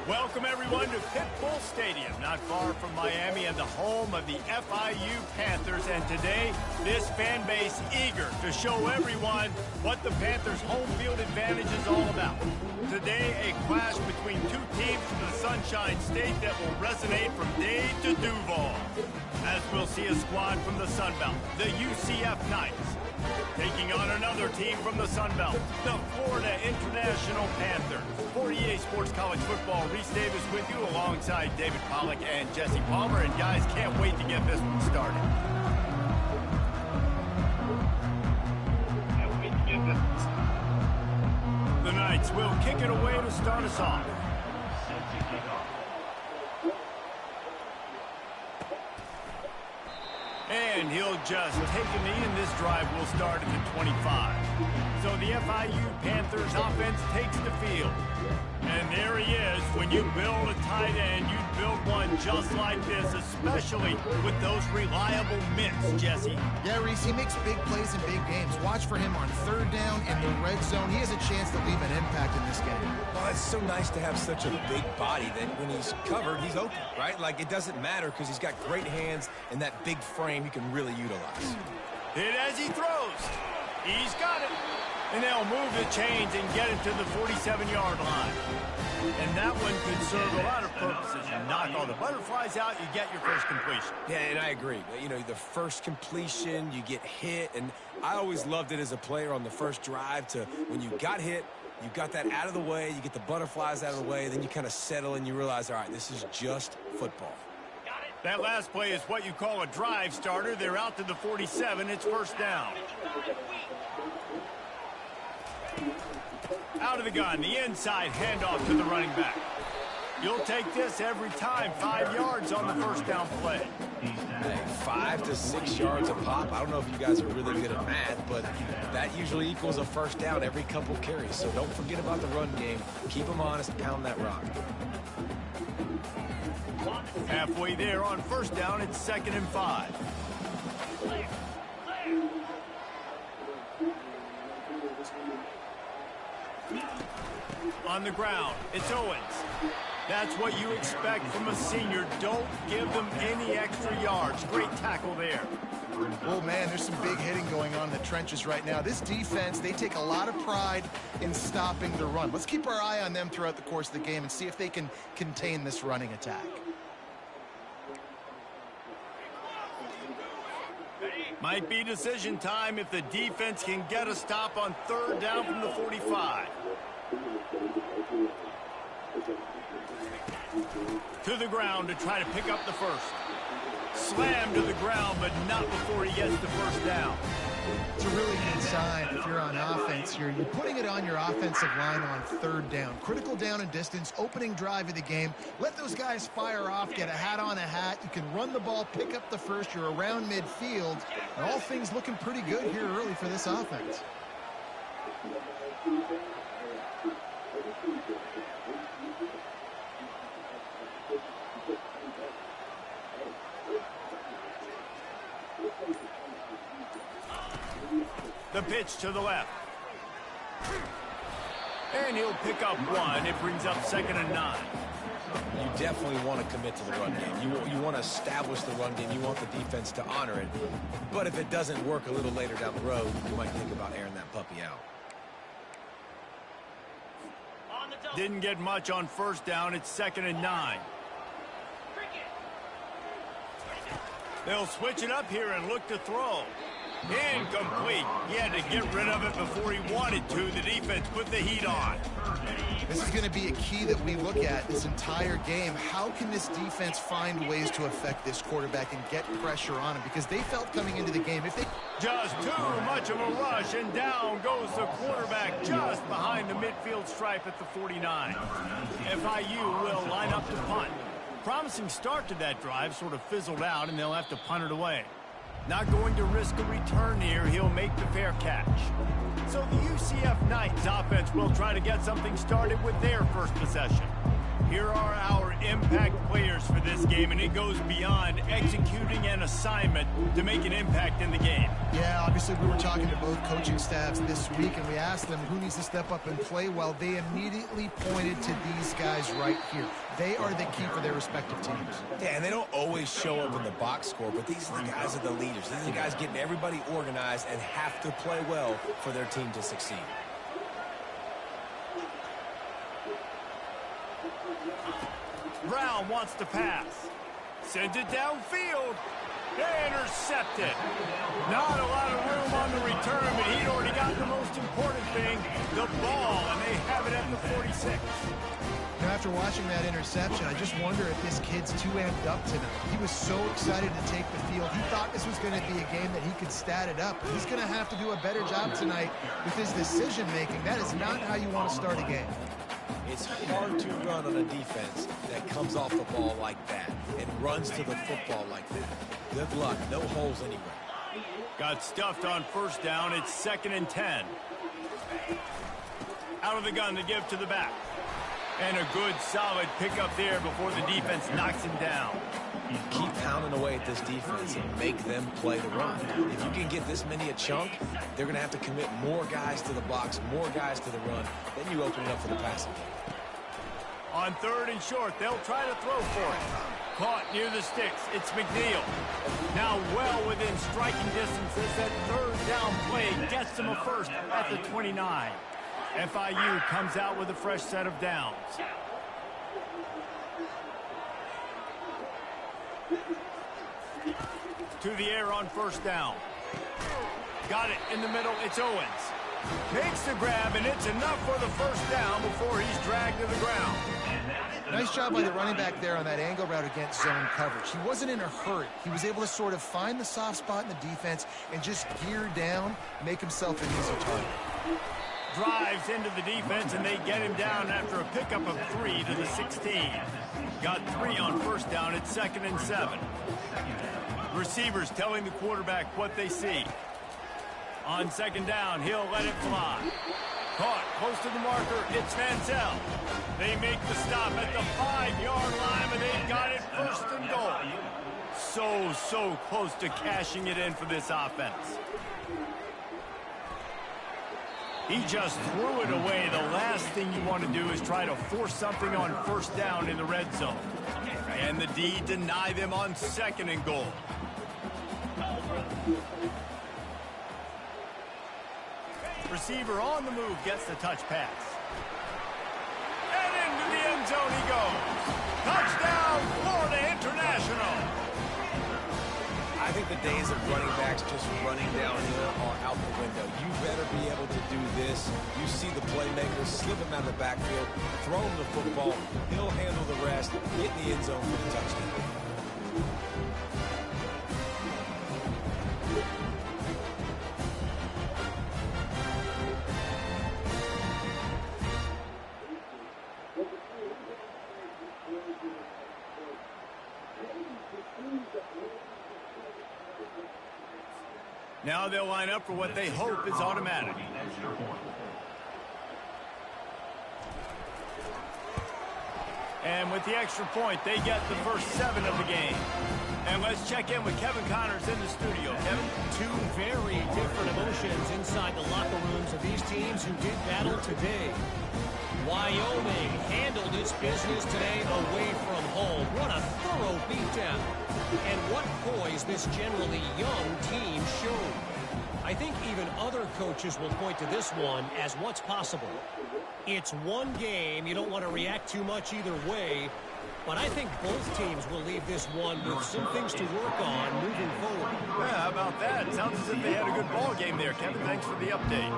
Welcome everyone to Pitbull Stadium, not far from Miami and the home of the FIU Panthers. And today, this fan base eager to show everyone what the Panthers' home field advantage is all about. Today, a clash between two teams from the Sunshine State that will resonate from Dade to Duval. As we'll see a squad from the Sun Belt, the UCF Knights, taking on another team from the Sun Belt, the Florida International Panthers. For EA Sports College Football, Reese Davis with you alongside David Pollack and Jesse Palmer. And guys, can't wait to get this one started. The Knights will kick it away to start us off. And he'll just take a knee, and this drive will start at the 25. So the FIU Panthers offense takes the field. And there he is. When you build a tight end, you build one just like this, especially with those reliable mitts, Jesse. Yeah, Reese, he makes big plays in big games. Watch for him on third down in the red zone. He has a chance to leave an impact in this game. Well, it's so nice to have such a big body that when he's covered, he's open, right? Like, it doesn't matter because he's got great hands and that big frame he can really utilize. Hit as he throws. He's got it. And they'll move the chains and get it to the 47-yard line. And that one could serve a lot of purposes. You knock all the butterflies out, you get your first completion. Yeah, and I agree. You know, the first completion, you get hit. And I always loved it as a player on the first drive to when you got hit, you got that out of the way, you get the butterflies out of the way, then you kind of settle and you realize, all right, this is just football. That last play is what you call a drive starter. They're out to the 47. It's first down. Out of the gun, the inside handoff to the running back. You'll take this every time. 5 yards on the first down play. Hey, 5 to 6 yards a pop. I don't know if you guys are really good at math, but that usually equals a first down every couple carries. So don't forget about the run game. Keep them honest, pound that rock. Halfway there on first down, it's 2nd and 5. On the ground, it's Owens. That's what you expect from a senior. Don't give them any extra yards. Great tackle there. Oh, man, there's some big hitting going on in the trenches right now. This defense, they take a lot of pride in stopping the run. Let's keep our eye on them throughout the course of the game and see if they can contain this running attack. Might be decision time if the defense can get a stop on third down from the 45. To the ground to try to pick up the first. Slam to the ground, but not before he gets the first down. It's a really good sign if you're on offense here. You're putting it on your offensive line on third down. Critical down and distance, opening drive of the game. Let those guys fire off, get a hat on a hat. You can run the ball, pick up the first. You're around midfield. And all things looking pretty good here early for this offense. The pitch to the left. And he'll pick up one. It brings up 2nd and 9. You definitely want to commit to the run game. You want to establish the run game. You want the defense to honor it. But if it doesn't work a little later down the road, you might think about airing that puppy out. Didn't get much on first down. It's 2nd and 9. They'll switch it up here and look to throw. Incomplete. He had to get rid of it before he wanted to. The defense put the heat on. This is going to be a key that we look at this entire game. How can this defense find ways to affect this quarterback and get pressure on him? Because they felt coming into the game, if they... Just too much of a rush, and down goes the quarterback just behind the midfield stripe at the 49. FIU will line up to punt. Promising start to that drive, sort of fizzled out, and they'll have to punt it away. Not going to risk a return here. He'll make the fair catch. So the UCF Knights offense will try to get something started with their first possession. Here are our impact players for this game, and it goes beyond executing an assignment to make an impact in the game. Yeah, obviously we were talking to both coaching staffs this week, and we asked them who needs to step up and play well. They immediately pointed to these guys right here. They are the key for their respective teams. Yeah, and they don't always show up in the box score, but these are the guys that are the leaders. These are the guys getting everybody organized and have to play well for their team to succeed. Brown wants to pass. Sends it downfield. Intercepted. Not a lot of room on the return, but he'd already got the most important thing, the ball, and they have it at the 46. Now, after watching that interception, I just wonder if this kid's too amped up tonight. He was so excited to take the field. He thought this was going to be a game that he could stat it up. He's going to have to do a better job tonight with his decision-making. That is not how you want to start a game. It's hard to run on a defense that comes off the ball like that and runs to the football like that. Good luck. No holes anywhere. Got stuffed on first down. It's 2nd and 10. Out of the gun to give to the back. And a good, solid pickup there before the defense knocks him down. Keep pounding away at this defense and make them play the run. If you can get this many a chunk, they're going to have to commit more guys to the box, more guys to the run. Then you open it up for the passing game. On 3rd and short, they'll try to throw for it. Caught near the sticks. It's McNeil. Now well within striking distances. That 3rd down play gets them a first at the 29. FIU comes out with a fresh set of downs. To the air on first down. Got it in the middle. It's Owens. Makes the grab, and it's enough for the first down before he's dragged to the ground. Nice job by the running back there on that angle route against zone coverage. He wasn't in a hurry. He was able to sort of find the soft spot in the defense and just gear down, make himself an easy target. Drives into the defense, and they get him down after a pickup of 3 to the 16. Got 3 on first down. It's 2nd and 7. Receivers telling the quarterback what they see. On 2nd down, he'll let it fly. Caught close to the marker. It's Mansell. They make the stop at the 5-yard line, but they got it 1st and goal. So close to cashing it in for this offense. He just threw it away. The last thing you want to do is try to force something on first down in the red zone. And the D deny them on 2nd and goal. Receiver on the move gets the touch pass. And into the end zone he goes. Touchdown, Florida International. I think the days of running backs just running downhill are out the window. You better be able to do this. You see the playmakers, slip him out of the backfield, throw him the football, he'll handle the rest, get in the end zone for the touchdown. Now they'll line up for what they hope is automatic. And with the extra point, they get the first 7 of the game. And let's check in with Kevin Connors in the studio. Kevin? 2 very different emotions inside the locker rooms of these teams who did battle today. Wyoming handled its business today away from home. What a thorough beatdown. And what poise this generally young team showed. I think even other coaches will point to this one as what's possible. It's one game. You don't want to react too much either way. But I think both teams will leave this one with some things to work on moving forward. Yeah, how about that? Sounds as if they had a good ball game there, Kevin. Thanks for the update.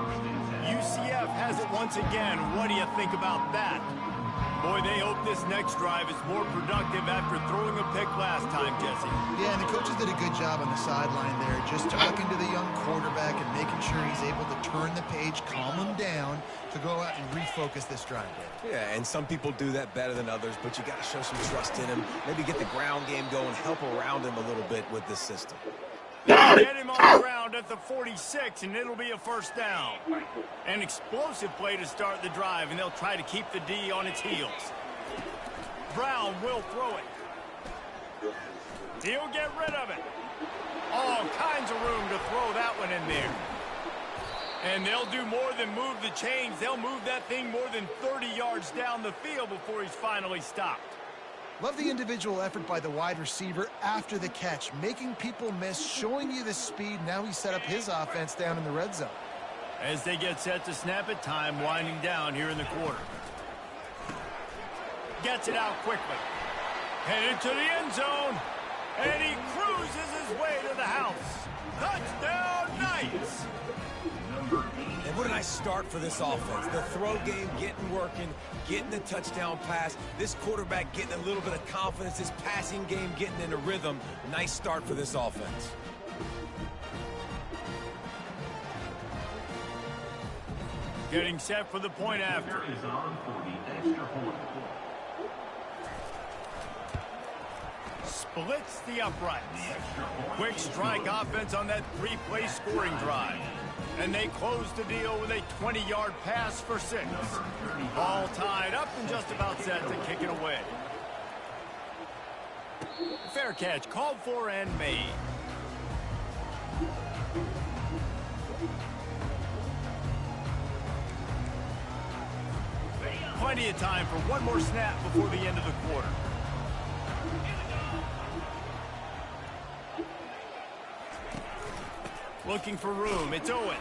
UCF has it once again. What do you think about that? Boy, they hope this next drive is more productive after throwing a pick last time, Jesse. Yeah, and the coaches did a good job on the sideline there, just talking to the young quarterback and making sure he's able to turn the page, calm him down to go out and refocus this drive. Yeah, and some people do that better than others, but you got to show some trust in him. Maybe get the ground game going, help around him a little bit with this system. Get him on the ground at the 46, and it'll be a first down. An explosive play to start the drive, and they'll try to keep the D on its heels. Brown will throw it. He'll get rid of it. All kinds of room to throw that one in there. And they'll do more than move the chains. They'll move that thing more than 30 yards down the field before he's finally stopped. Love the individual effort by the wide receiver after the catch, making people miss, showing you the speed. Now he set up his offense down in the red zone. As they get set to snap it, time winding down here in the quarter. Gets it out quickly. Headed to the end zone. And he cruises his way to the house. Touchdown, Knights! And what a nice start for this offense. The throw game getting working, getting the touchdown pass. This quarterback getting a little bit of confidence. This passing game getting into rhythm. Nice start for this offense. Getting set for the point after. Splits the uprights. Quick strike offense on that three-play scoring drive. And they close the deal with a 20-yard pass for 6. Ball tied up and just about set to kick it away. Fair catch called for and made. Plenty of time for one more snap before the end of the quarter. Looking for room. It's Owens.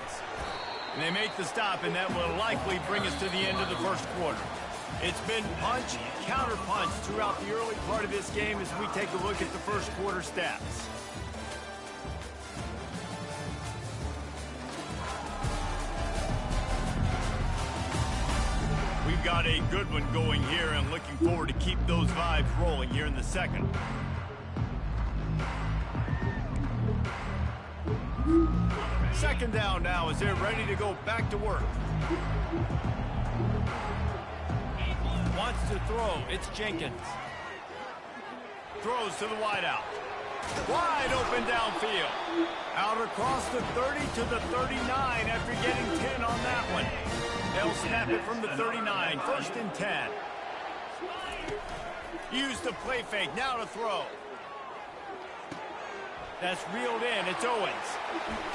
And they make the stop, and that will likely bring us to the end of the first quarter. It's been punch, counter punch throughout the early part of this game as we take a look at the first quarter stats. We've got a good one going here, and looking forward to keep those vibes rolling here in the second. Second down now as they're ready to go back to work. Wants to throw. It's Jenkins. Throws to the wideout. Wide open downfield. Out across the 30 to the 39 after getting 10 on that one. They'll snap it from the 39. First and 10. Use the play fake. Now to throw. That's reeled in. It's Owens.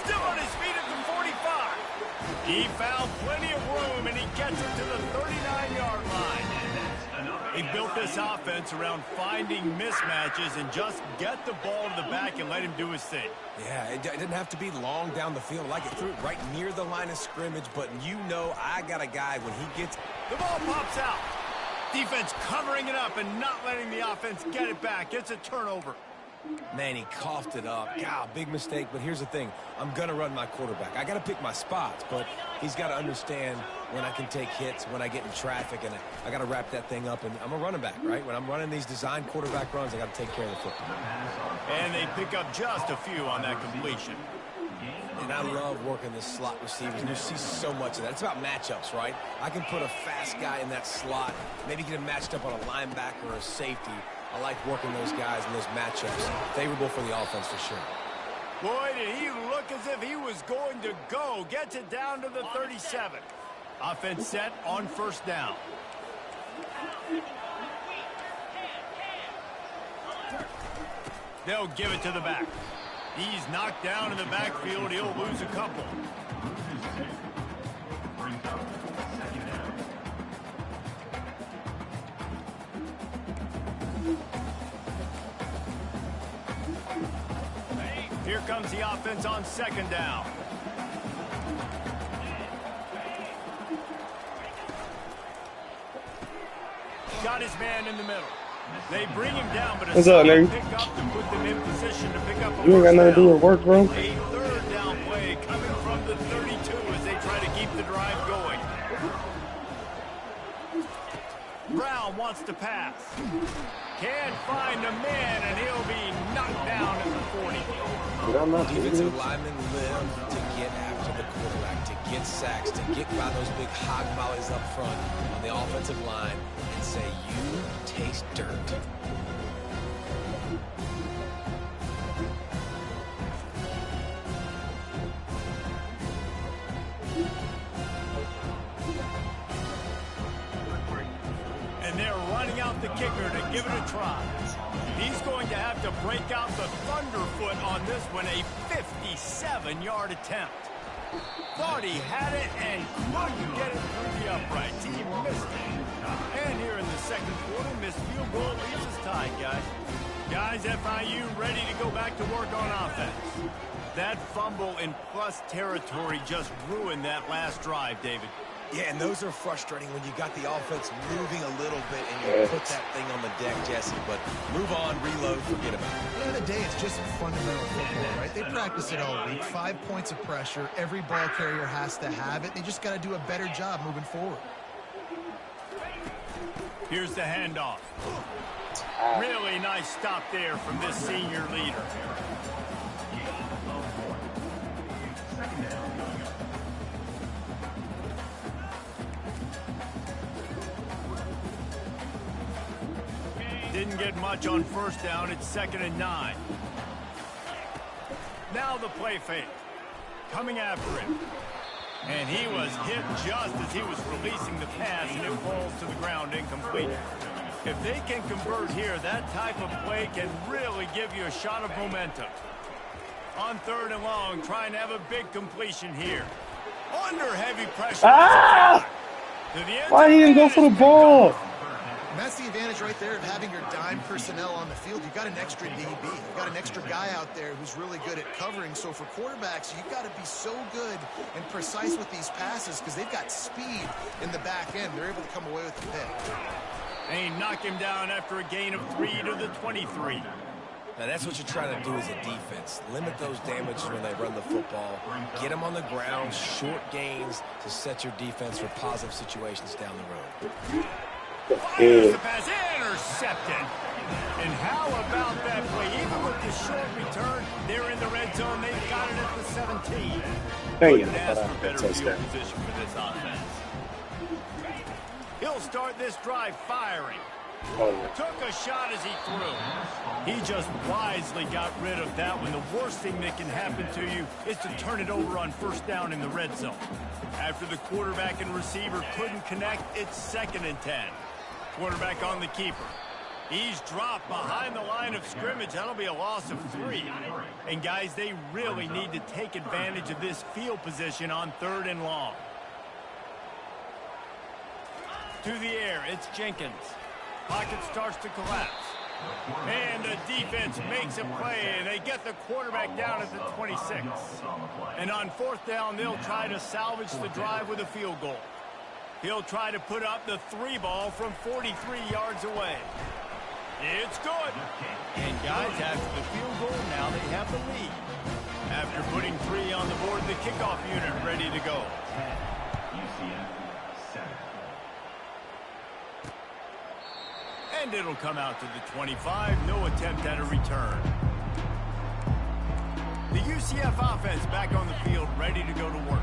Still on his feet at the 45. He found plenty of room, and he gets it to the 39-yard line. He built this offense around finding mismatches and just get the ball to the back and let him do his thing. Yeah, it didn't have to be long down the field. Like it threw it right near the line of scrimmage, but you know I got a guy when he gets... The ball pops out. Defense covering it up and not letting the offense get it back. It's a turnover. Man, he coughed it up. God, big mistake, but here's the thing. I'm going to run my quarterback. I got to pick my spots, but he's got to understand when I can take hits, when I get in traffic, and I got to wrap that thing up. And I'm a running back, right? When I'm running these design quarterback runs, I got to take care of the football. And they pick up just a few on that completion. And I love working the slot receivers. You see so much of that. It's about matchups, right? I can put a fast guy in that slot, maybe get him matched up on a linebacker or a safety. I like working those guys in those matchups. Favorable for the offense for sure. Boy, did he look as if he was going to go. Gets it down to the 37. Offense set on first down. They'll give it to the back. He's knocked down in the backfield. He'll lose a couple. Here comes the offense on second down. Got his man in the middle. They bring him down, but a What's up, nigga? pick up to put them in position to pick up a You ain't got nothing to do with work, bro. A third down play coming from the 32 as they try to keep the drive going. Brown wants to pass. Can't find a man, and he'll be knocked down at the 40. Defensive linemen live to get after the quarterback, to get sacks, to get by those big hog mollies up front on the offensive line and say, you taste dirt. And they're running out the kicker to give it a try. He's going to have to break out the thunderfoot on this one, a 57-yard attempt. Thought he had it and couldn't get it through the uprights. He missed it. And here in the second quarter, missed field goal leaves us tied, guys. Guys, FIU ready to go back to work on offense. That fumble in plus territory just ruined that last drive, David. Yeah, and those are frustrating when you got the offense moving a little bit and you put that thing on the deck, Jesse. But move on, reload, forget about it. At the end of the day, it's just fundamental football, right? They practice it all week. 5 points of pressure. Every ball carrier has to have it. They just got to do a better job moving forward. Here's the handoff. Really nice stop there from this senior leader. Didn't get much on first down. It's 2nd and 9. Now the play fake. Coming after him. And he was hit just as he was releasing the pass, and it falls to the ground incomplete. If they can convert here, that type of play can really give you a shot of momentum. On 3rd and long, trying to have a big completion here. Under heavy pressure. Why he didn't go for the ball? And that's the advantage right there of having your dime personnel on the field. You've got an extra DB. You've got an extra guy out there who's really good at covering. So for quarterbacks, you've got to be so good and precise with these passes because they've got speed in the back end. They're able to come away with the pick. They knock him down after a gain of 3 to the 23. Now, that's what you're trying to do as a defense. Limit those damages when they run the football. Get them on the ground, short gains to set your defense for positive situations down the road. Fires the pass, intercepted. And how about that play? Even with the short return, they're in the red zone. They've got it at the 17. Couldn't ask for better field position for this offense. He'll start this drive firing. Took a shot as he threw. He just wisely got rid of that one. The worst thing that can happen to you is to turn it over on first down in the red zone. After the quarterback and receiver couldn't connect, it's 2nd and 10. Quarterback on the keeper. He's dropped behind the line of scrimmage. That'll be a loss of 3. And guys, they really need to take advantage of this field position on 3rd and long. To the air, it's Jenkins. Pocket starts to collapse. And the defense makes a play, and they get the quarterback down at the 26. And on 4th down, they'll try to salvage the drive with a field goal. He'll try to put up the 3 ball from 43 yards away. It's good. And guys, after the field goal, now they have the lead. After putting 3 on the board, the kickoff unit ready to go. And it'll come out to the 25. No attempt at a return. The UCF offense back on the field, ready to go to work.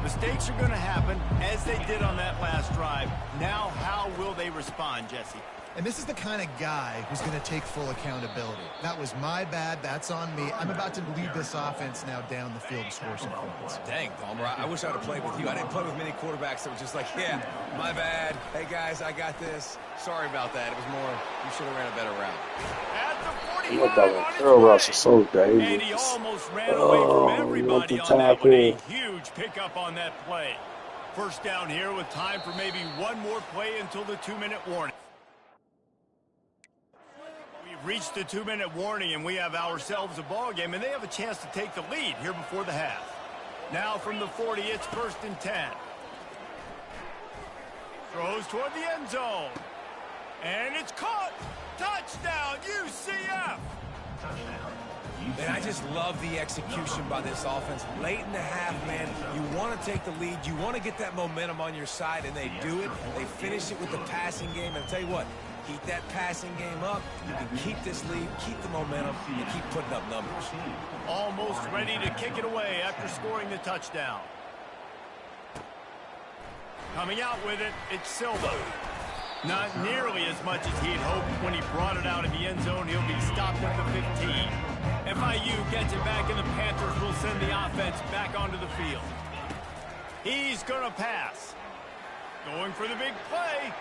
Mistakes are going to happen, as they did on that last drive. Now, how will they respond, Jesse? And this is the kind of guy who's going to take full accountability. That was my bad. That's on me. I'm about to lead this offense now down the field and score some points. Dang, Palmer, I wish I would have played with you. I didn't play with many quarterbacks that were just like, yeah, my bad. Hey, guys, I got this. Sorry about that. It was more, you should have ran a better route. At the 45 What that curl routes are so dangerous. And he almost ran away from everybody on that one. A huge pickup on that play. First down here with time for maybe one more play until the 2-minute warning. We've reached the 2-minute warning, and we have ourselves a ball game, and they have a chance to take the lead here before the half. Now from the 40, it's 1st and 10. Throws toward the end zone. And it's caught. Touchdown, UCF! Man, I just love the execution by this offense. Late in the half, man, you want to take the lead. You want to get that momentum on your side, and they do it. They finish it with the passing game. And I'll tell you what, keep that passing game up. You can keep this lead, keep the momentum, and keep putting up numbers. Almost ready to kick it away after scoring the touchdown. Coming out with it, it's Silva. Not nearly as much as he had hoped when he brought it out in the end zone. He'll be stopped at the 15. FIU gets it back, and the Panthers will send the offense back onto the field. He's going to pass. Going for the big play.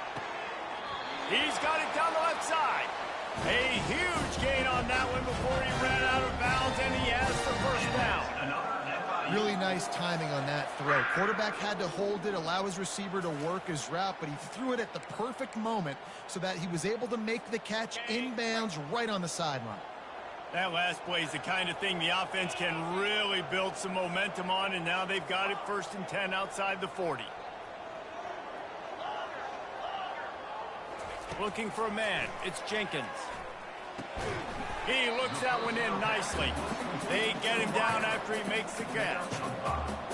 He's got it down the left side. A huge gain on that one before he ran out of bounds, and he has the first down. Really nice timing on that throw. Quarterback had to hold it, allow his receiver to work his route, but he threw it at the perfect moment so that he was able to make the catch inbounds right on the sideline. That last play is the kind of thing the offense can really build some momentum on, and now they've got it 1st and 10 outside the 40. Looking for a man. It's Jenkins. He looks that one in nicely. They get him down after he makes the catch.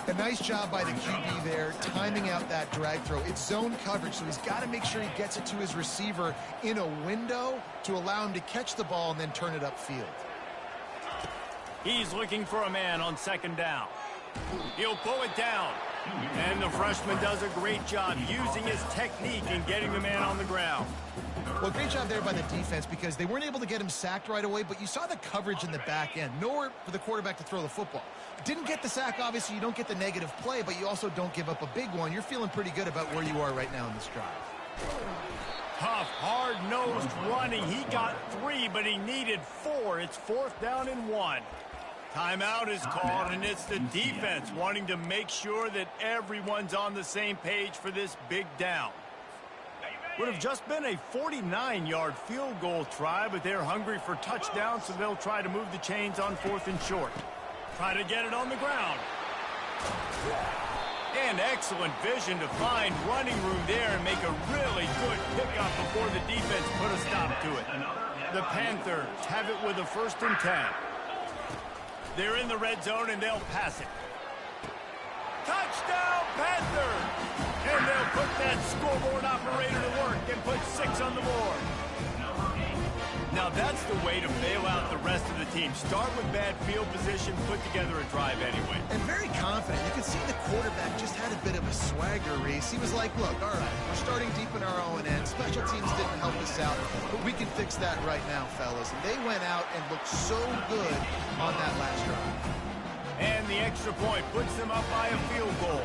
A nice job by the QB there, timing out that drag throw. It's zone coverage, so he's got to make sure he gets it to his receiver in a window to allow him to catch the ball and then turn it upfield. He's looking for a man on 2nd down. He'll pull it down. And the freshman does a great job using his technique and getting the man on the ground. Well, great job there by the defense because they weren't able to get him sacked right away, but you saw the coverage in the back end. Nowhere for the quarterback to throw the football. Didn't get the sack, obviously. You don't get the negative play, but you also don't give up a big one. You're feeling pretty good about where you are right now in this drive. Tough, hard-nosed running. He got 3, but he needed 4. It's 4th down and 1. Timeout is called, and it's the defense wanting to make sure that everyone's on the same page for this big down. Would have just been a 49-yard field goal try, but they're hungry for touchdown, so they'll try to move the chains on 4th and short. Try to get it on the ground. And excellent vision to find running room there and make a really good pickup before the defense put a stop to it. The Panthers have it with a 1st and 10. They're in the red zone, and they'll pass it. Touchdown, Panthers! And they'll put that scoreboard operator to work and put 6 on the board. Now that's the way to bail out the rest of the team. Start with bad field position, put together a drive anyway. And very confident. You can see the quarterback just had a bit of a swagger, Reese. He was like, look, all right, we're starting deep in our own end. Special teams didn't help us out, but we can fix that right now, fellas. And they went out and looked so good on that last drive. And the extra point puts them up by a field goal.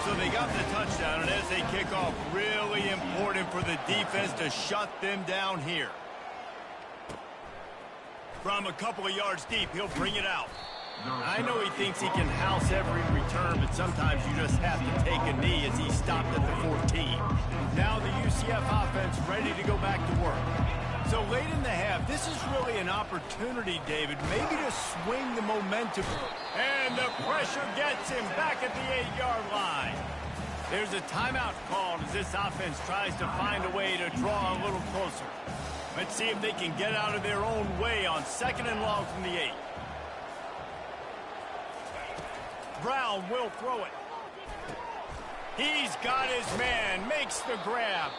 So they got the touchdown, and as they kick off, really important for the defense to shut them down here. From a couple of yards deep, he'll bring it out. I know he thinks he can house every return, but sometimes you just have to take a knee as he stopped at the 14. Now the UCF offense ready to go back to work. So late in the half, this is really an opportunity, David, maybe to swing the momentum. And the pressure gets him back at the 8-yard line. There's a timeout called as this offense tries to find a way to draw a little closer. Let's see if they can get out of their own way on 2nd and long from the 8. Brown will throw it. He's got his man, makes the grab.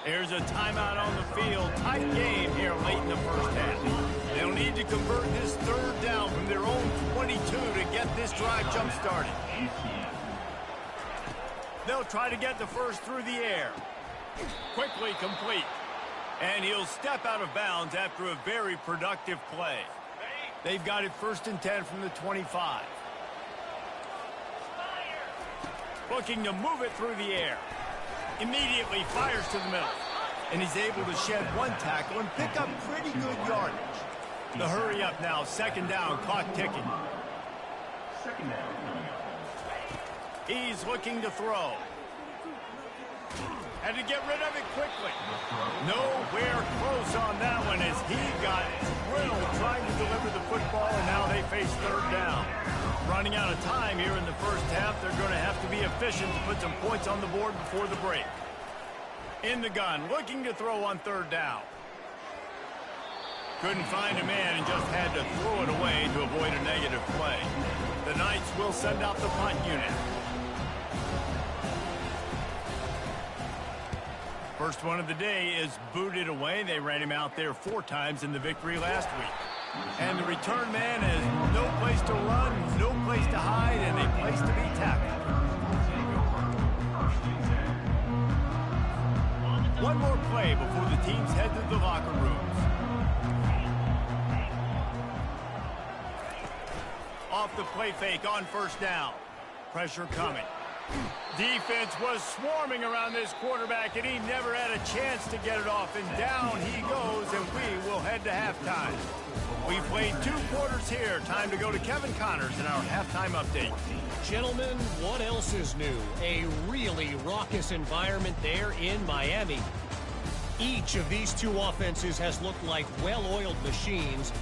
There's a timeout on the field. Tight game here late in the first half. They'll need to convert this 3rd down from their own 22 to get this drive jump-started. They'll try to get the first through the air. Quickly complete. And he'll step out of bounds after a very productive play. They've got it 1st and 10 from the 25. Looking to move it through the air. Immediately fires to the middle. And he's able to shed 1 tackle and pick up pretty good yardage. The hurry up now, 2nd down, clock ticking. He's looking to throw. Had to get rid of it quickly. Nowhere close on that one as he got drilled trying to deliver the football, and now they face 3rd down. Running out of time here in the first half, they're going to have to be efficient to put some points on the board before the break. In the gun, looking to throw on 3rd down. Couldn't find a man and just had to throw it away to avoid a negative play. The Knights will send out the punt unit. First one of the day is booted away. They ran him out there 4 times in the victory last week. And the return man has no place to run, no place to hide, and a place to be tackled. One more play before the teams head to the locker rooms. Off the play fake on first down. Pressure coming. Defense was swarming around this quarterback, and he never had a chance to get it off. And down he goes, and we will head to halftime. We played 2 quarters here. Time to go to Kevin Connors in our halftime update. Gentlemen, what else is new? A really raucous environment there in Miami. Each of these 2 offenses has looked like well-oiled machines,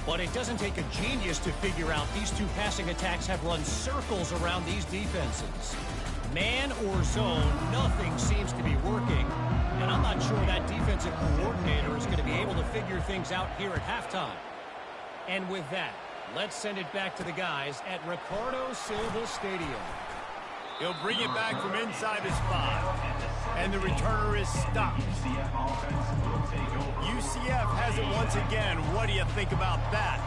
but it doesn't take a genius to figure out these 2 passing attacks have run circles around these defenses. Man or zone, nothing seems to be working, and I'm not sure that defensive coordinator is going to be able to figure things out here at halftime. And with that, let's send it back to the guys at Ricardo Silva Stadium. He'll bring it back from inside his 5, and the returner is stopped. UCF has it once again. What do you think about that?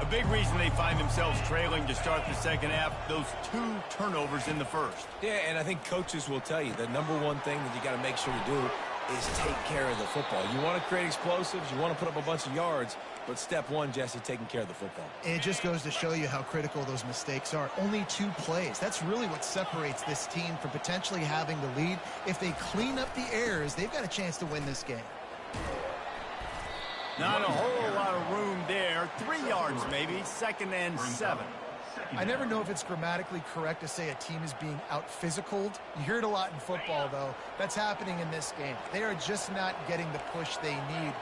A big reason they find themselves trailing to start the second half, those 2 turnovers in the first. Yeah, and I think coaches will tell you the number one thing that you got to make sure to do is take care of the football. You want to create explosives, you want to put up a bunch of yards, but step 1, Jesse, taking care of the football. It just goes to show you how critical those mistakes are. Only 2 plays. That's really what separates this team from potentially having the lead. If they clean up the errors, they've got a chance to win this game. Not a whole lot of room there. 3 yards maybe, 2nd and 7. I never know if it's grammatically correct to say a team is being out-physicaled. You hear it a lot in football, though. That's happening in this game. They are just not getting the push they need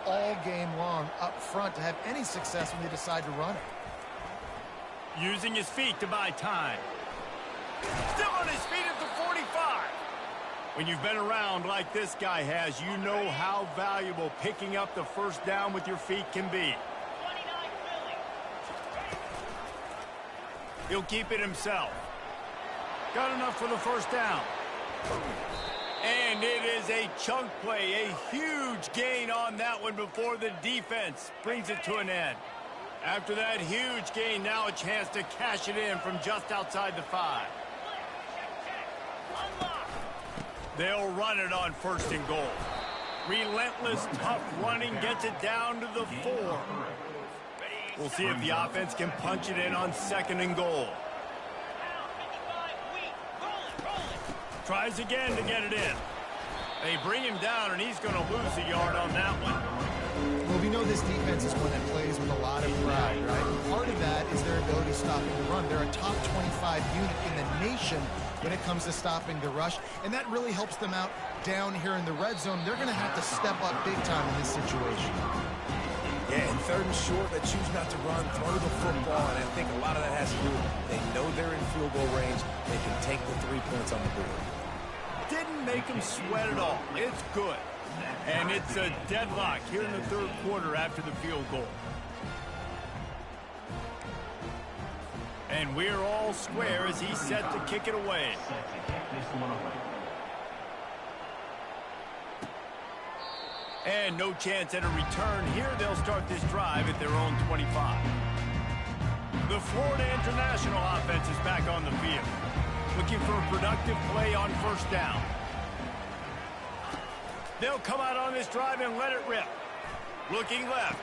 all game long up front to have any success when they decide to run it. Using his feet to buy time. Still on his feet at the 45. When you've been around like this guy has, you know how valuable picking up the first down with your feet can be. He'll keep it himself. Got enough for the first down. And it is a chunk play, a huge gain on that one before the defense brings it to an end. After that huge gain, now a chance to cash it in from just outside the 5. They'll run it on 1st and goal. Relentless, tough running gets it down to the 4. We'll see if the offense can punch it in on 2nd and goal. Tries again to get it in. They bring him down, and he's going to lose a yard on that one. Well, we know this defense is one that plays with a lot of pride, right? Part of that is their ability stopping the run. They're a top 25 unit in the nation when it comes to stopping the rush, and that really helps them out down here in the red zone. They're going to have to step up big time in this situation. Yeah, and 3rd and short, they choose not to run, throw the football, and I think a lot of that has to do with they know they're in field goal range. They can take the 3 points on the board. Didn't make him sweat at all. It's good. And it's a deadlock here in the 3rd quarter after the field goal. And we're all square as he's set to kick it away. And no chance at a return here. They'll start this drive at their own 25. The Florida International offense is back on the field. Looking for a productive play on 1st down. They'll come out on this drive and let it rip. Looking left.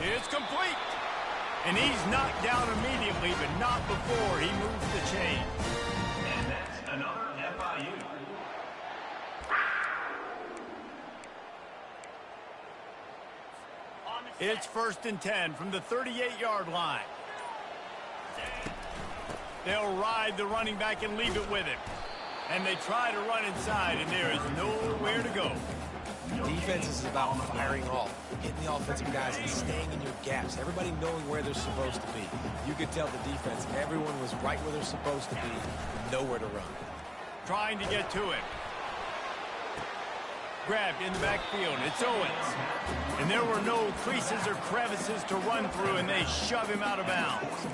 It's complete. And he's knocked down immediately, but not before he moves the chain. And that's another FIU. It's 1st and 10 from the 38-yard line. They'll ride the running back and leave it with him. And they try to run inside, and there is nowhere to go. Defense is about firing off, hitting the offensive guys and staying in your gaps. Everybody knowing where they're supposed to be. You could tell the defense, everyone was right where they're supposed to be, nowhere to run. Trying to get to it. grabbed in the backfield. It's Owens. And there were no creases or crevices to run through, and they shove him out of bounds.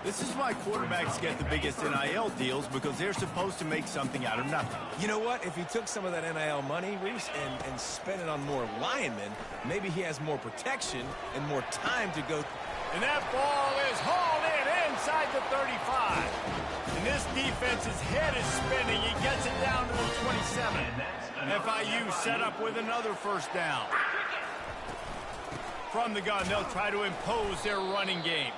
This is why quarterbacks get the biggest NIL deals, because they're supposed to make something out of nothing. You know what? If he took some of that NIL money, Reese, and spent it on more linemen, maybe he has more protection and more time to go. And that ball is hauled in inside the 35. And this defense's head is spinning. He gets it down to the 27. FIU set up with another first down. From the gun, they'll try to impose their running game.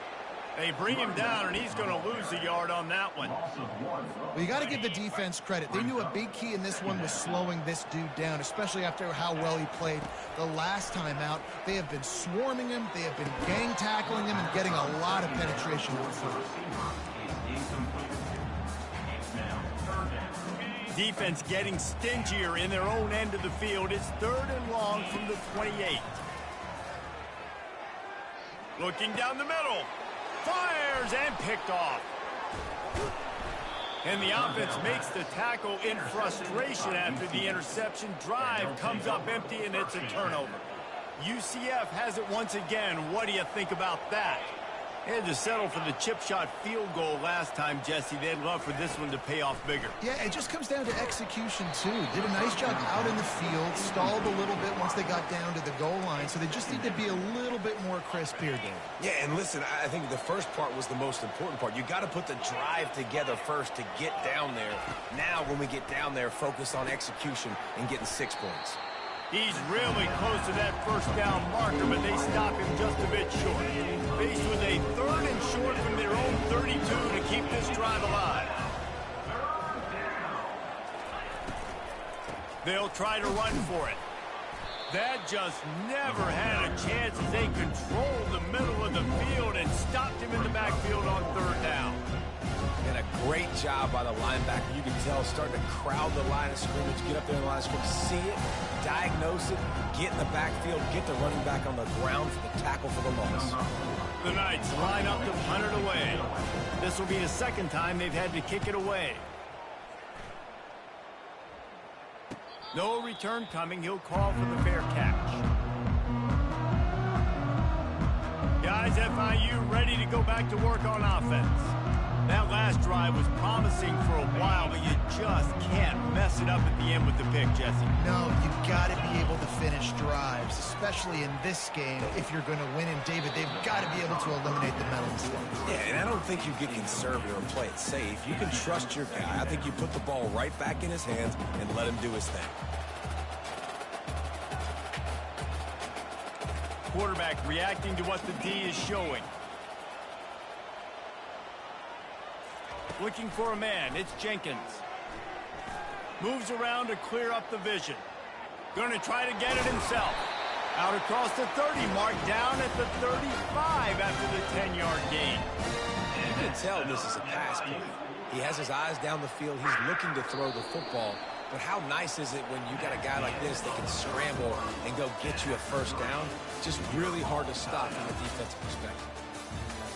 They bring him down, and he's going to lose a yard on that one. Well, you got to give the defense credit. They knew a big key in this one was slowing this dude down, especially after how well he played the last time out. They have been swarming him. They have been gang tackling him and getting a lot of penetration in front. Defense getting stingier in their own end of the field. It's 3rd and long from the 28. Looking down the middle. Fires and picked off. And the offense makes the tackle in frustration after the interception. Drive comes up empty, and it's a turnover. UCF has it once again. What do you think about that? They had to settle for the chip shot field goal last time, Jesse. They'd love for this one to pay off bigger. Yeah, it just comes down to execution, too. Did a nice job out in the field, stalled a little bit once they got down to the goal line, so they just need to be a little bit more crisp here, Dave. Yeah, and listen, I think the first part was the most important part. You got to put the drive together first to get down there. Now, when we get down there, focus on execution and getting 6 points. He's really close to that first down marker, but they stop him just a bit short. Faced with a 3rd and short from their own 32 to keep this drive alive. They'll try to run for it. That just never had a chance as they controlled the middle of the field and stopped him in the backfield on 3rd down. And a great job by the linebacker. You can tell starting to crowd the line of scrimmage, get up there in the line of scrimmage, see it, diagnose it, get in the backfield, get the running back on the ground for the tackle for the loss. The Knights line up to punt it away. This will be the 2nd time they've had to kick it away. No return coming. He'll call for the fair catch. Guys, FIU ready to go back to work on offense. That last drive was promising for a while, but you just can't mess it up at the end with the pick, Jesse. No, you've got to be able to finish drives, especially in this game. If you're going to win, and David, they've got to be able to eliminate the mental mistakes. Yeah, and I don't think you get conservative and play it safe. You can trust your guy. I think you put the ball right back in his hands and let him do his thing. Quarterback reacting to what the D is showing. Looking for a man. It's Jenkins. Moves around to clear up the vision. Going to try to get it himself. Out across the 30 mark, down at the 35 after the 10-yard gain. You can tell this is a pass play. He has his eyes down the field. He's looking to throw the football. But how nice is it when you got a guy like this that can scramble and go get you a first down? Just really hard to stop from a defensive perspective.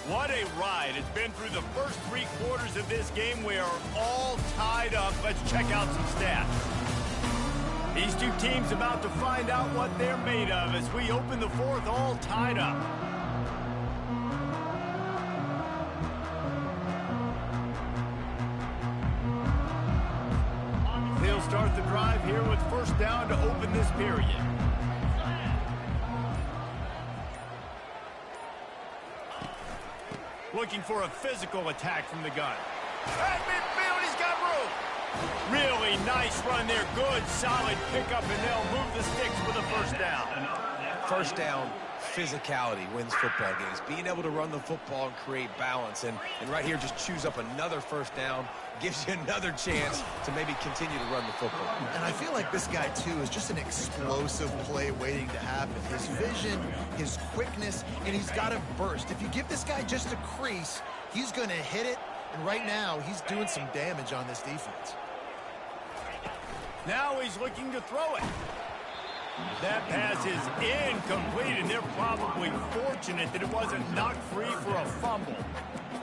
What a ride. It's been through the first 3 quarters of this game. We are all tied up. Let's check out some stats. These two teams about to find out what they're made of as we open the 4th all tied up. They'll start the drive here with first down to open this period. Looking for a physical attack from the gun. At midfield, he's got room. Really nice run there. Good, solid pickup, and they'll move the sticks with a first down. First down, physicality wins football games. Being able to run the football and create balance. And right here, just choose up another first down. Gives you another chance to maybe continue to run the football. And I feel like this guy, too, is just an explosive play waiting to happen. His vision, his quickness, and he's got a burst. If you give this guy just a crease, he's going to hit it. And right now, he's doing some damage on this defense. Now he's looking to throw it. That pass is incomplete, and they're probably fortunate that it wasn't knocked free for a fumble.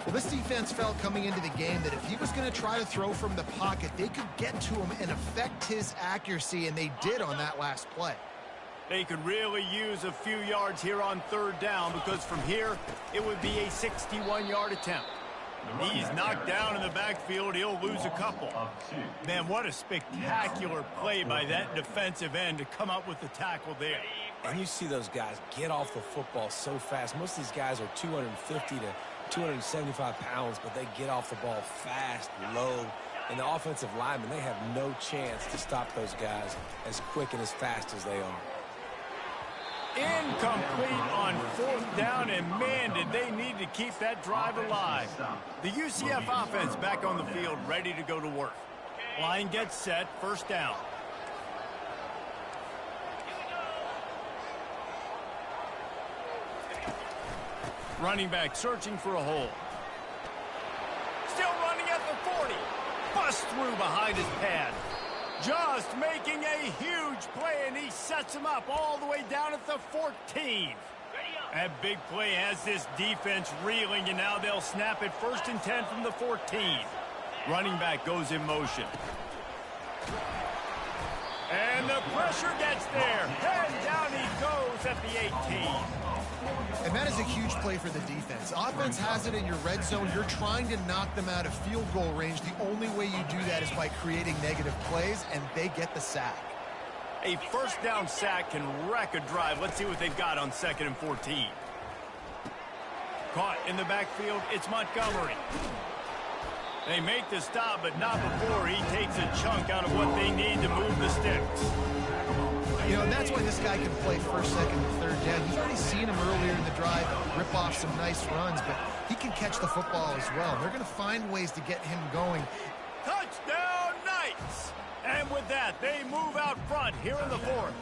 Well, this defense felt coming into the game that if he was going to try to throw from the pocket, they could get to him and affect his accuracy, and they did on that last play. They could really use a few yards here on third down because from here, it would be a 61-yard attempt. He's knocked down in the backfield. He'll lose a couple. Man, what a spectacular play by that defensive end to come up with the tackle there. And you see those guys get off the football so fast. Most of these guys are 250 to 275 pounds, but they get off the ball fast, low. And the offensive linemen, they have no chance to stop those guys as quick and as fast as they are. Incomplete on fourth down, and man, did they need to keep that drive alive. The UCF offense back on the field, ready to go to work. Line gets set, first down. Running back searching for a hole. Still running at the 40. Bust through behind his pad. Just making a huge play, and he sets him up all the way down at the 14. That big play has this defense reeling, and now they'll snap it 1st and 10 from the 14. Running back goes in motion. And the pressure gets there. And down he goes at the 18. And that is a huge play for the defense. Offense has it in your red zone. You're trying to knock them out of field goal range. The only way you do that is by creating negative plays, and they get the sack. A first down sack can wreck a drive. Let's see what they've got on 2nd and 14. Caught in the backfield, it's Montgomery. They make the stop, but not before he takes a chunk out of what they need to move the sticks. You know, and that's why this guy can play 1st, 2nd, and 3rd down. He's already seen him earlier in the drive rip off some nice runs, but he can catch the football as well. They're going to find ways to get him going. Touchdown, Knights! And with that, they move out front here in the 4th.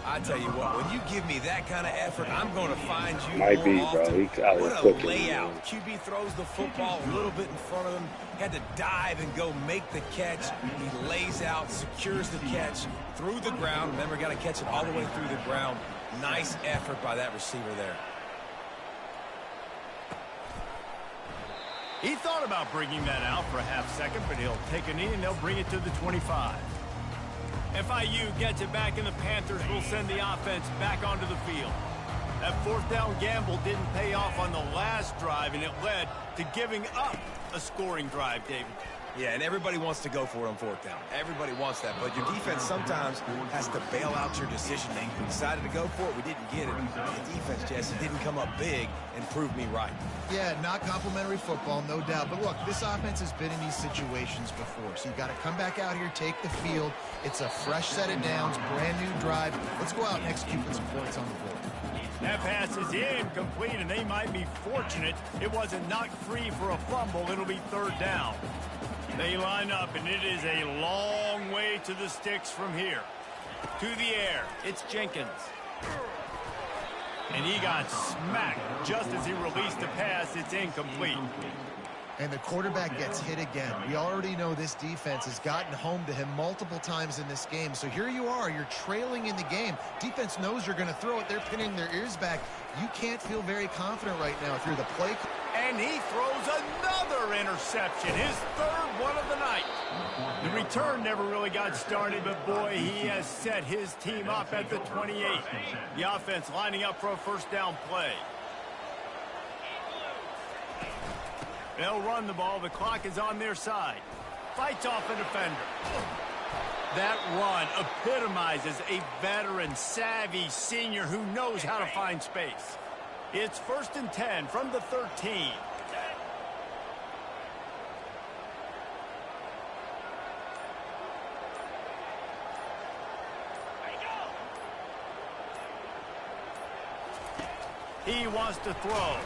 I tell you what, when you give me that kind of effort, I'm going to find you Might more be, bro. often. He's out What here a cooking, layout. man. QB throws the football a little bit in front of him, had to dive and go make the catch. He lays out, secures the catch through the ground. Remember, got to catch it all the way through the ground. Nice effort by that receiver there. He thought about bringing that out for a half second, but he'll take a knee and they'll bring it to the 25. FIU gets it back, and the Panthers will send the offense back onto the field. That 4th down gamble didn't pay off on the last drive, and it led to giving up a scoring drive, David. Yeah, and everybody wants to go for it on 4th down. Everybody wants that, but your defense sometimes has to bail out your decision making. We decided to go for it, we didn't get it. The defense, Jesse, didn't come up big and prove me right. Yeah, not complimentary football, no doubt. But look, this offense has been in these situations before, so you got to come back out here, take the field. It's a fresh set of downs, brand new drive. Let's go out and execute with some points on the board. That pass is incomplete, and they might be fortunate it wasn't knocked free for a fumble. It'll be 3rd down. They line up, and it is a long way to the sticks from here. To the air, it's Jenkins. And he got smacked just as he released the pass. It's incomplete. And the quarterback gets hit again. We already know this defense has gotten home to him multiple times in this game. So here you are, you're trailing in the game. Defense knows you're going to throw it. They're pinning their ears back. You can't feel very confident right now if you're the play. And he throws another interception, his 3rd one of the night. The return never really got started, but boy, he has set his team up at the 28. The offense lining up for a 1st down play. They'll run the ball. The clock is on their side. Fights off a defender. That run epitomizes a veteran, savvy senior who knows how to find space. It's 1st and 10 from the 13. He wants to throw.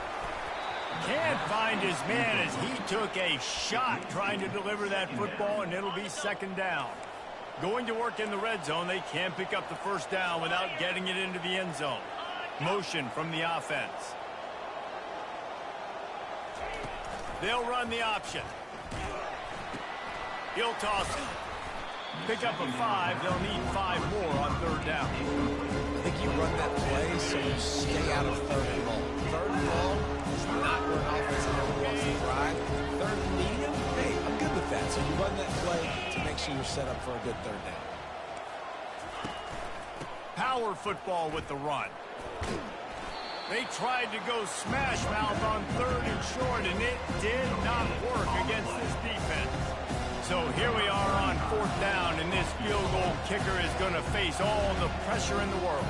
Can't find his man as he took a shot trying to deliver that football, and it'll be 2nd down. Going to work in the red zone, they can't pick up the 1st down without getting it into the end zone. Motion from the offense. They'll run the option. He'll toss it. Pick up a 5. They'll need 5 more on third down. I think you run that play so you stay out of third and long. Third and long is not where an offense ever wants to thrive. Third and medium, hey, I'm good with that. So you run that play to make sure you're set up for a good third down. Power football with the run. They tried to go smash mouth on third and short, and it did not work against this defense. So here we are on fourth down, and this field goal kicker is going to face all the pressure in the world.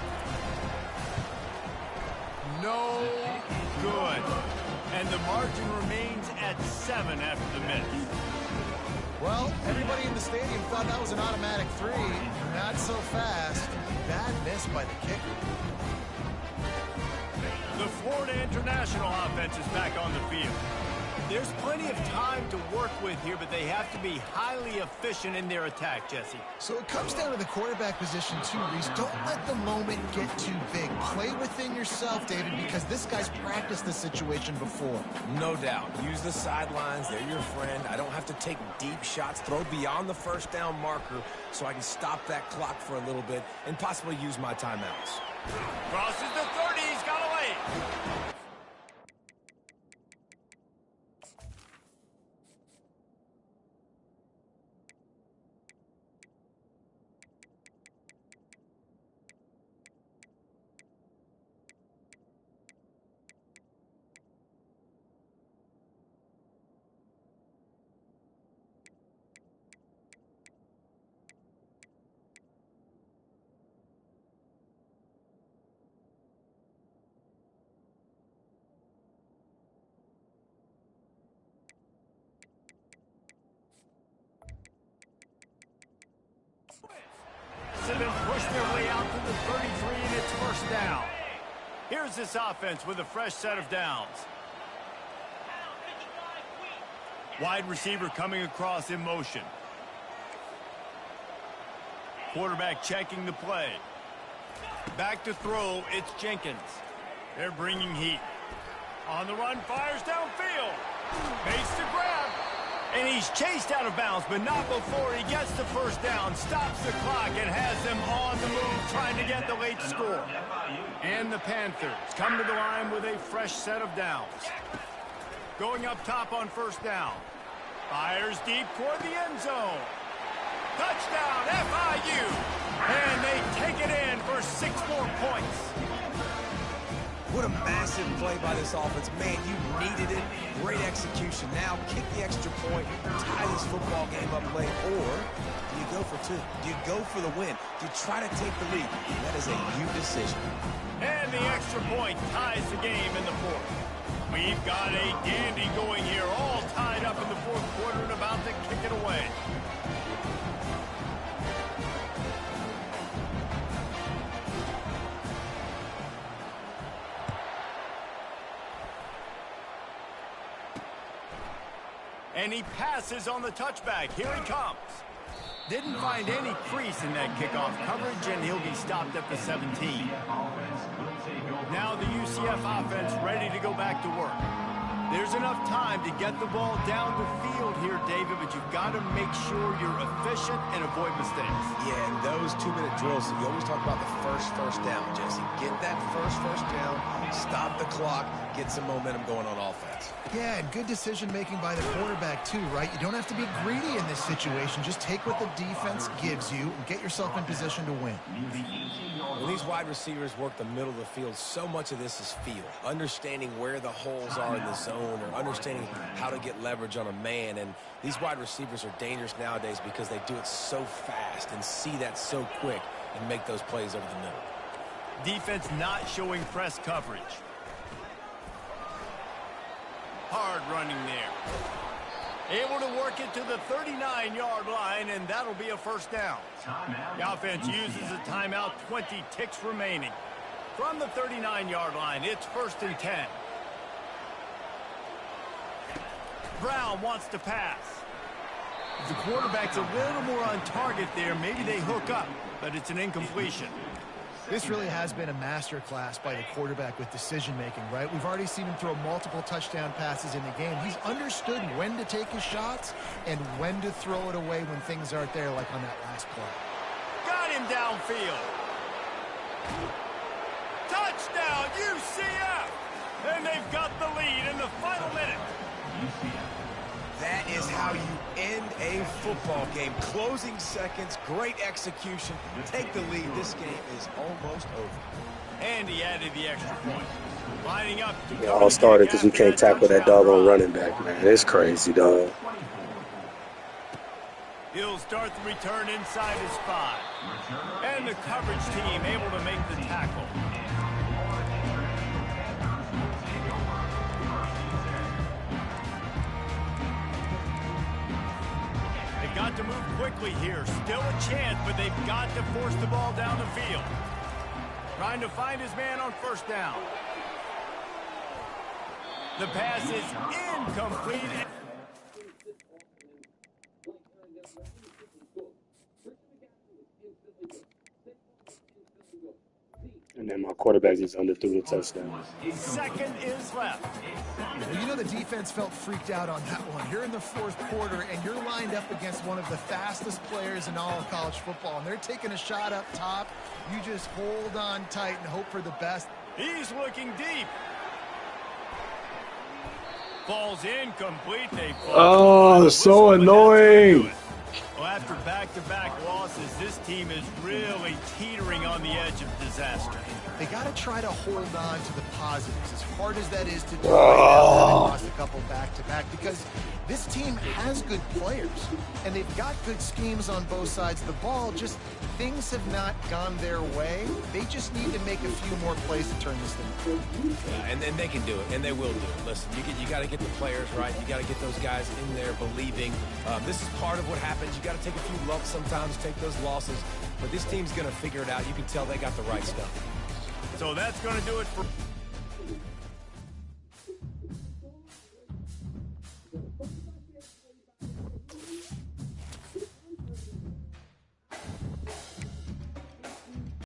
No good. And the margin remains at 7 after the miss. Well, everybody in the stadium thought that was an automatic 3. Not so fast. Bad miss by the kicker. The Florida International offense is back on the field. There's plenty of time to work with here, but they have to be highly efficient in their attack, Jesse. So it comes down to the quarterback position too, Reese. Don't let the moment get too big. Play within yourself, David, because this guy's practiced this situation before. No doubt. Use the sidelines. They're your friend. I don't have to take deep shots. Throw beyond the first down marker so I can stop that clock for a little bit and possibly use my timeouts. Crosses the 30. He's got away. Have been pushed their way out to the 33, and it's first down. Here's this offense with a fresh set of downs. Wide receiver coming across in motion. Quarterback checking the play. Back to throw, it's Jenkins. They're bringing heat. On the run, fires downfield. Makes the grab. And he's chased out of bounds, but not before he gets the first down, stops the clock, and has them on the move trying to get the late score. And the Panthers come to the line with a fresh set of downs. Going up top on first down. Fires deep toward the end zone. Touchdown, FIU! And they take it in for 6 more points. What a massive play by this offense. Man, you needed it. Great execution. Now kick the extra point, tie this football game up late, or do you go for 2? Do you go for the win? Do you try to take the lead? That is a you decision. And the extra point ties the game in the fourth. We've got a dandy going here, all tied up in the fourth quarter and about to kick it away. And he passes on the touchback. Here he comes. Didn't find any crease in that kickoff coverage, and he'll be stopped at the 17. Now the UCF offense ready to go back to work. There's enough time to get the ball down the field here, David, but you've got to make sure you're efficient and avoid mistakes. Yeah, and those 2-minute drills, you always talk about the first down, Jesse. Get that first down, stop the clock, get some momentum going on offense. Yeah, and good decision-making by the quarterback, too, right? You don't have to be greedy in this situation. Just take what the defense gives you and get yourself in position to win. When these wide receivers work the middle of the field, so much of this is feel. Understanding where the holes are in the zone or understanding how to get leverage on a man. And these wide receivers are dangerous nowadays because they do it so fast and see that so quick and make those plays over the middle. Defense not showing press coverage. Hard running there. Able to work it to the 39-yard line, and that'll be a first down. The offense uses a timeout, 20 ticks remaining. From the 39-yard line, it's 1st and 10. Brown wants to pass. If the quarterback's a little more on target there, maybe they hook up, but it's an incompletion. This really has been a masterclass by the quarterback with decision-making, right? We've already seen him throw multiple touchdown passes in the game. He's understood when to take his shots and when to throw it away when things aren't there, like on that last play. Got him downfield. Touchdown, UCF! And they've got the lead in the final minute. That is how you end a football game. Closing seconds, great execution. Take the lead. This game is almost over. And he added the extra point. Lining up to It all started because we can't tackle that doggone running back, man. It's crazy, dog. He'll start the return inside his 5. And the coverage team able to make the tackle. They've got to move quickly here. Still a chance, but they've got to force the ball down the field. Trying to find his man on first down. The pass is incomplete. And then my quarterback just underthrew the touchdown. Second is left. Well, you know the defense felt freaked out on that one. You're in the fourth quarter, and you're lined up against one of the fastest players in all of college football, and they're taking a shot up top. You just hold on tight and hope for the best. He's looking deep. Falls incomplete. They Oh, so annoying. Well, after back-to-back losses, this team is really teetering on the edge of disaster. They got to try to hold on to the positives, as hard as that is to do right now. They lost a couple back-to-back because this team has good players, and they've got good schemes on both sides of the ball. Just things have not gone their way. They just need to make a few more plays to turn this thing around. Yeah, and they can do it, and they will do it. Listen, you got to get the players right. You got to get those guys in there believing. This is part of what happens. You got to take a few lumps sometimes, take those losses, but this team's going to figure it out. You can tell they got the right stuff. So that's going to do it for...